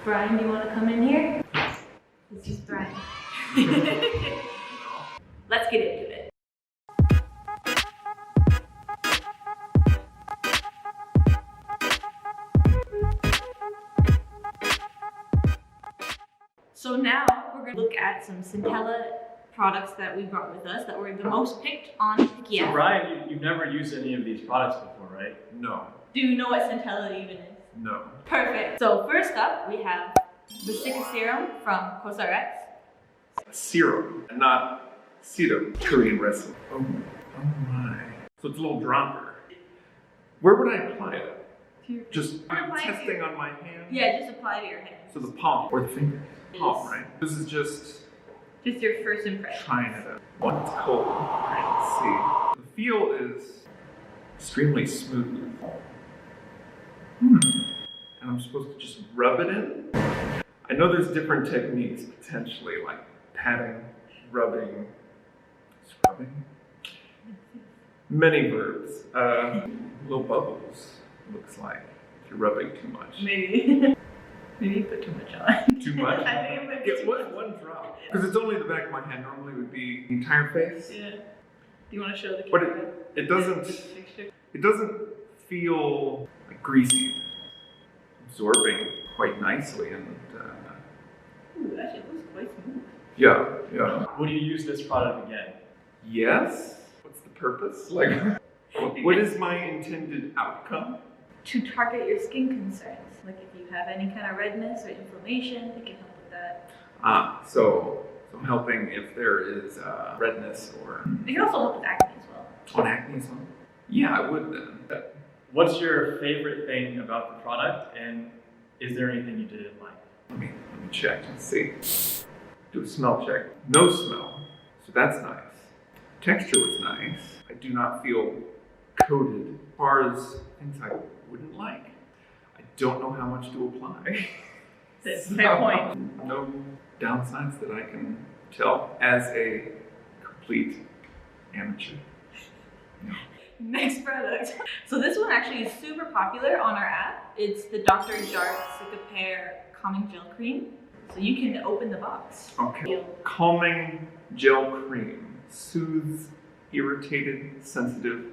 Brian, do you want to come in here? This is Brian. Let's get into it. So now we're going to look at some Centella products that we brought with us that were the most picked on Picky. So Brian, you've never used any of these products before, right? No. Do you know what Centella even is? No. Perfect. So first up, we have the Cica Serum from COSRX. Serum, not serum. Korean wrestling. Oh my. So it's a little dropper. Where would I apply it? Just testing on my hand? Yeah, just apply to your hand. So the palm or the finger? Palm, right? This is just your first impression. trying it out. One, it's cold. Right, let's see. The feel is extremely smooth. And I'm supposed to just rub it in? I know there's different techniques potentially, like patting, rubbing, scrubbing. Many verbs. Little bubbles, looks like, if you're rubbing too much. Maybe. Maybe you put too much on. Too much? I think it might be It's one drop. Because it's only the back of my hand. Normally it would be the entire face. Yeah. Do you want to show the But camera? it doesn't feel like greasy. Absorbing quite nicely and Ooh, actually it looks quite smooth. yeah. Would you use this product again? Yes. What's the purpose? Like, what is my intended outcome? To target your skin concerns. Like if you have any kind of redness or inflammation, it can help with that. So helping if there is redness or It can also help with acne as well. on acne as well. Yeah, I would then. What's your favorite thing about the product, and is there anything you didn't like? Let me check and see. Do a smell check. No smell, so that's nice. Texture was nice. I do not feel coated. As far as things I wouldn't like, I don't know how much to apply. That's a fair point. No downsides that I can tell as a complete amateur. No. Next product. So this one actually is super popular on our app. It's the Dr. Jart Cicapair Calming Gel Cream. So you can open the box. Okay. Calming gel cream soothes irritated, sensitive,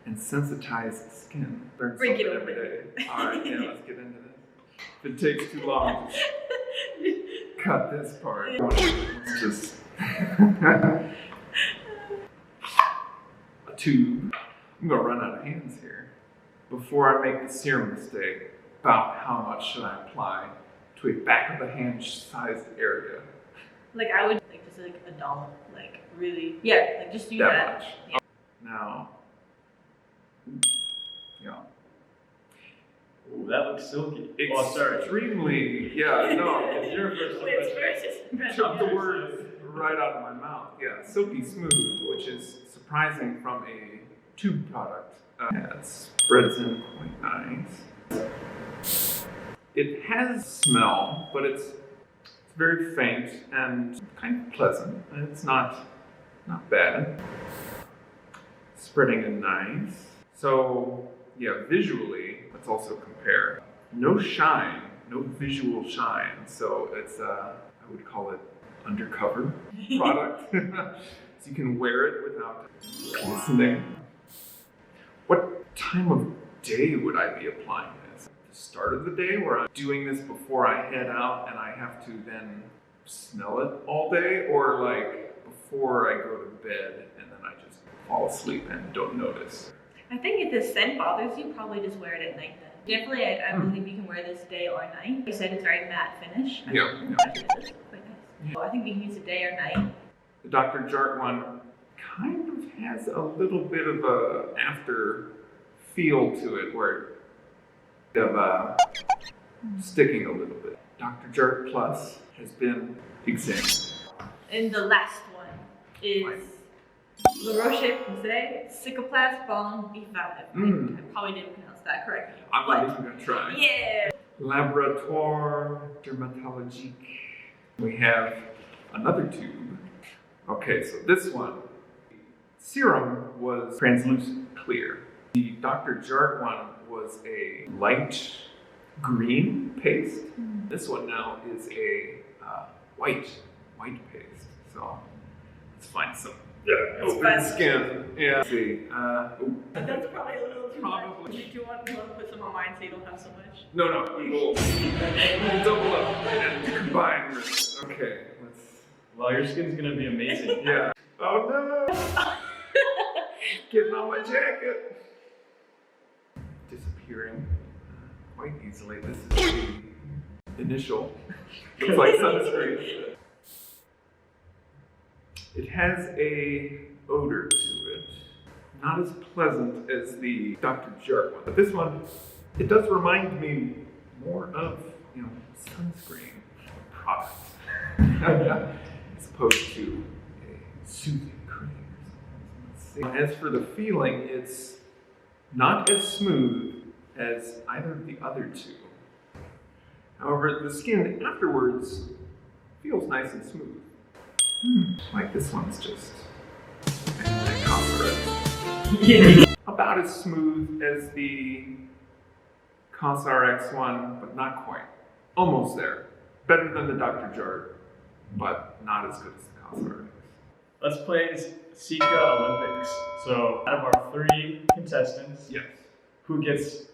and sensitized skin. Learn Break it something open. every day. All right, yeah, let's get into this. If it takes too long, just cut this part. It's just a tube. I'm gonna run out of hands here. Before I make the serum mistake, about how much should I apply to a back of the hand sized area? Like I would like just like a dollop, like really, yeah, like just do That that. much. Yeah. Now, yeah. Ooh, that looks silky. Oh, sorry. Extremely, yeah, no. It's your first impression. Took the words right out of my mouth. Yeah, silky smooth, which is surprising from a tube product. It spreads in quite nice. It has smell, but it's very faint and kind of pleasant. And it's not bad. Spreading in nice. So yeah, visually, let's also compare. No shine, no visual shine. So it's I would call it undercover product. So you can wear it without glistening. What time of day would I be applying this? The start of the day where I'm doing this before I head out and I have to then smell it all day, or like before I go to bed and then I just fall asleep and don't notice? I think if the scent bothers you, probably just wear it at night then. Definitely, I believe you can wear this day or night. You said it's very matte finish. Yeah. Actually, it looks quite nice. Yeah. So I think you can use it day or night. The Dr. Jart one kind of has a little bit of a after feel to it where sticking a little bit. Dr. Jart Plus has been examined. And the last one is the Roche-Posay Cicaplast Baume B5. I probably didn't pronounce that correctly. I'm not even gonna try. Yeah. Laboratoire Dermatologique. We have another tube. Okay, so this one, serum was translucent clear. The Dr. Jart one was a light green paste. This one now is a white paste. So let's find some open skin. Yeah. Let's see. That's probably a little too Probably. much. Do you want to put some on mine so you don't have so much? No, we'll double up and combine this. Okay, let's. Well, your skin's gonna be amazing. Yeah. Oh no! Getting on my jacket. Disappearing quite easily. This is the initial. Looks like sunscreen. It has a odor to it. Not as pleasant as the Dr. Jart one, but this one, it does remind me more of, sunscreen product as opposed to a soothing cream or something. As for the feeling, it's not as smooth as either of the other two. However, the skin afterwards feels nice and smooth. Like this one's just about as smooth as the COSRX one, but not quite. Almost there. Better than the Dr. Jart, but not as good as the COSRX. Let's play Cica Olympics. So out of our 3 contestants, Yes. who gets?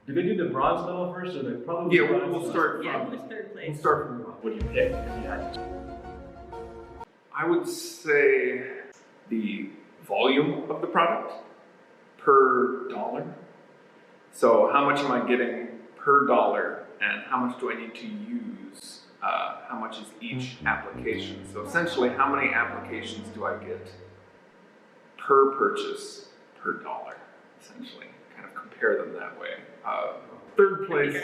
Do they do the bronze medal first, or they probably? Yeah, we'll start. Yeah, who's third place? We'll start from. What do you pick? If you had to? I would say the volume of the product per dollar. So how much am I getting per dollar, and how much do I need to use? How much is each application? So essentially, how many applications do I get per purchase per dollar? Essentially, kind of compare them that way. Third place,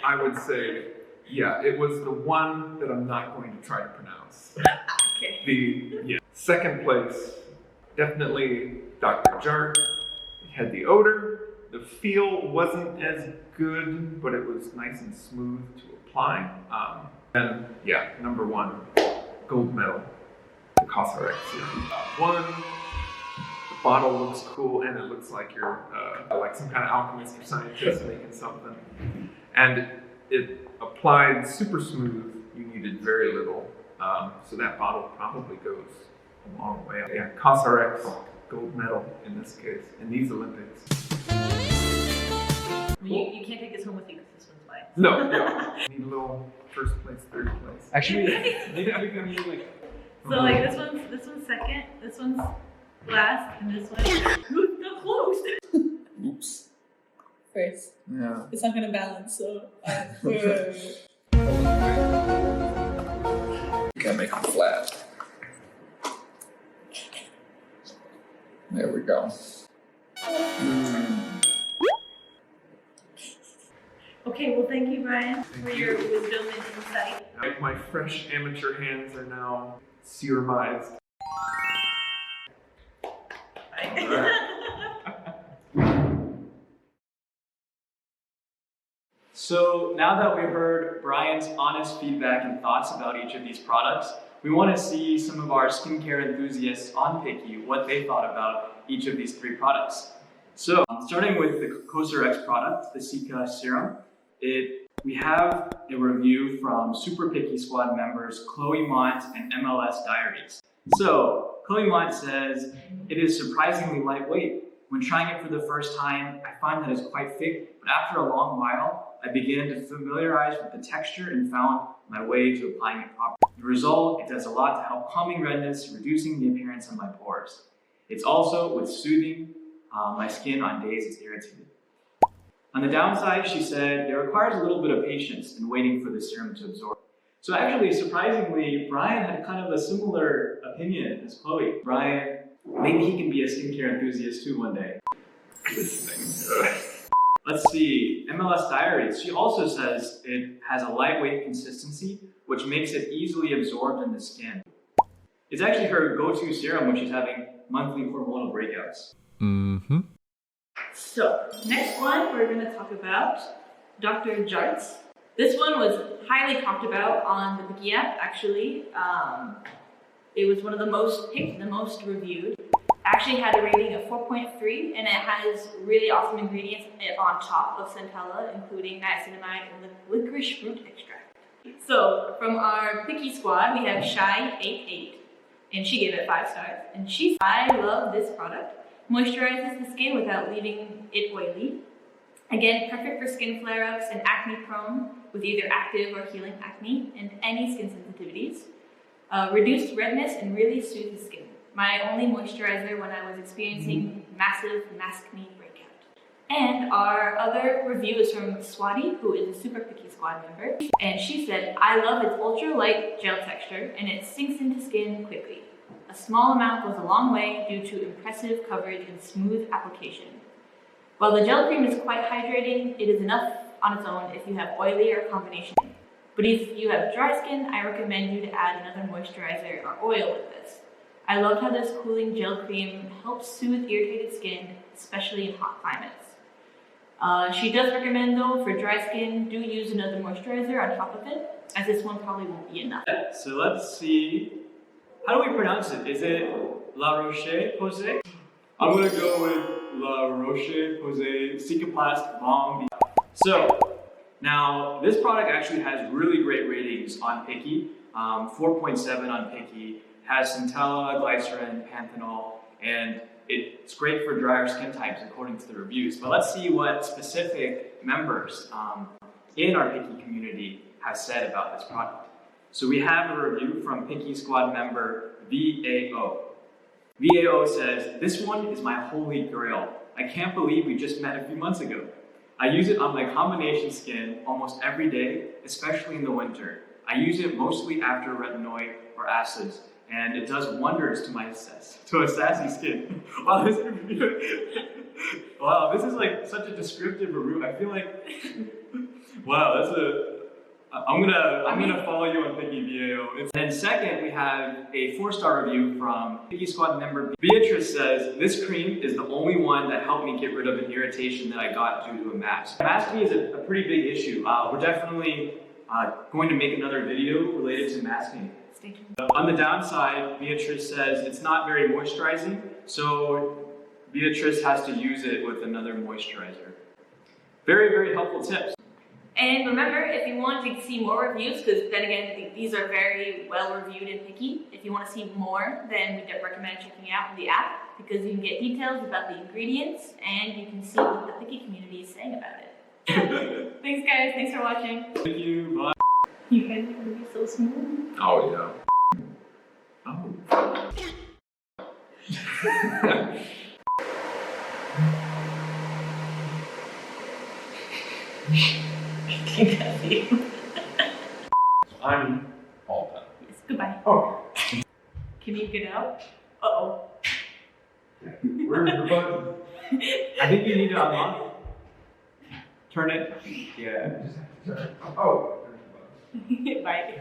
I would say, yeah, it was the one that I'm not going to try to pronounce. Okay. Second place, definitely Dr. Jart. It had the odor. The feel wasn't as good, but it was nice and smooth to apply. And yeah, number 1, gold medal, the COSRX Serum. The bottle looks cool, and it looks like you're like some kind of alchemist or scientist making something. And it applied super smooth. You needed very little. So that bottle probably goes a long way. Yeah, COSRX gold medal in this case, in these Olympics. You can't take this home with you because this one's mine. No. Need a little first place, third place. Actually, maybe we can do like. So like this one's second, this one's last, and this one who's the close. Oops. First. Yeah. It's not gonna balance, so wait. You gotta make them flat. There we go. Okay, well thank you, Brian, for your wisdom and insight. Like my fresh amateur hands are now serumized. So now that we heard Brian's honest feedback and thoughts about each of these products, we want to see some of our skincare enthusiasts on Picky what they thought about each of these 3 products. So starting with the COSRX product, the Cica Serum, we have a review from Super Picky Squad members Chloe Mont and MLS Diaries. So Chloe Mont says, "It is surprisingly lightweight. When trying it for the first time, I find that it's quite thick, but after a long while, I began to familiarize with the texture and found my way to applying it properly. The result, it does a lot to help calming redness, reducing the appearance of my pores. It's also with soothing my skin on days it's irritated." On the downside, she said, it requires a little bit of patience in waiting for the serum to absorb. So actually, surprisingly, Brian had kind of a similar opinion as Chloe. Brian, maybe he can be a skincare enthusiast too one day. Listening. Let's see, MLS Diaries. She also says it has a lightweight consistency, which makes it easily absorbed in the skin. It's actually her go-to serum when she's having monthly hormonal breakouts. Mm-hmm. So, next one we're going to talk about Dr. Jart's. This one was highly talked about on the Picky app, actually. It was one of the most picked, the most reviewed. actually had a rating of 4.3, and it has really awesome ingredients on top of Centella, including niacinamide and licorice root extract. So from our picky squad, we have Shy88, and she gave it 5 stars. And she said, I love this product. Moisturizes the skin without leaving it oily. Again, perfect for skin flare-ups and acne prone with either active or healing acne and any skin sensitivities. Reduced redness and really soothes the skin. My only moisturizer when I was experiencing massive maskne breakout. And our other review is from Swati, who is a super picky squad member. And she said, I love its ultra light gel texture and it sinks into skin quickly. A small amount goes a long way due to impressive coverage and smooth application. While the gel cream is quite hydrating, it is enough on its own if you have oily or combination. But if you have dry skin, I recommend you to add another moisturizer or oil with this. I loved how this cooling gel cream helps soothe irritated skin, especially in hot climates. She does recommend though, for dry skin, do use another moisturizer on top of it, as this one probably won't be enough. So let's see, how do we pronounce it? Is it La Roche-Posay? I'm gonna go with La Roche-Posay Cicaplast Baume. So, now this product actually has really great ratings on Picky, 4.7 on Picky, has Centella, glycerin, panthenol, and it's great for drier skin types according to the reviews. But let's see what specific members in our Picky community have said about this product. So we have a review from Picky Squad member VAO. VAO says, this one is my holy grail. I can't believe we just met a few months ago. I use it on my combination skin almost every day, especially in the winter. I use it mostly after retinoid or acids, and it does wonders to my sassy skin. Wow, this is like such a descriptive review. I feel like, wow, I'm gonna follow you on Picky VAO. And second, we have a 4-star review from Picky Squad member Beatrice says, this cream is the only one that helped me get rid of an irritation that I got due to a mask. Maskne is a pretty big issue. We're definitely going to make another video related to maskne. Stay tuned. On the downside, Beatrice says it's not very moisturizing, so Beatrice has to use it with another moisturizer. Very, very helpful tips. And remember, if you want to see more reviews, because then again, these are very well reviewed and picky. If you want to see more, then we recommend checking out the app because you can get details about the ingredients and you can see what the picky community is saying about it. Thanks guys, thanks for watching. Thank you, bye. You guys are going to be so smooth. Oh, yeah. I'm all done. Yes, goodbye. Oh. Can you get out? Uh-oh. Where's the button? I think you need to unlock. Turn it. Yeah. Oh. Bye.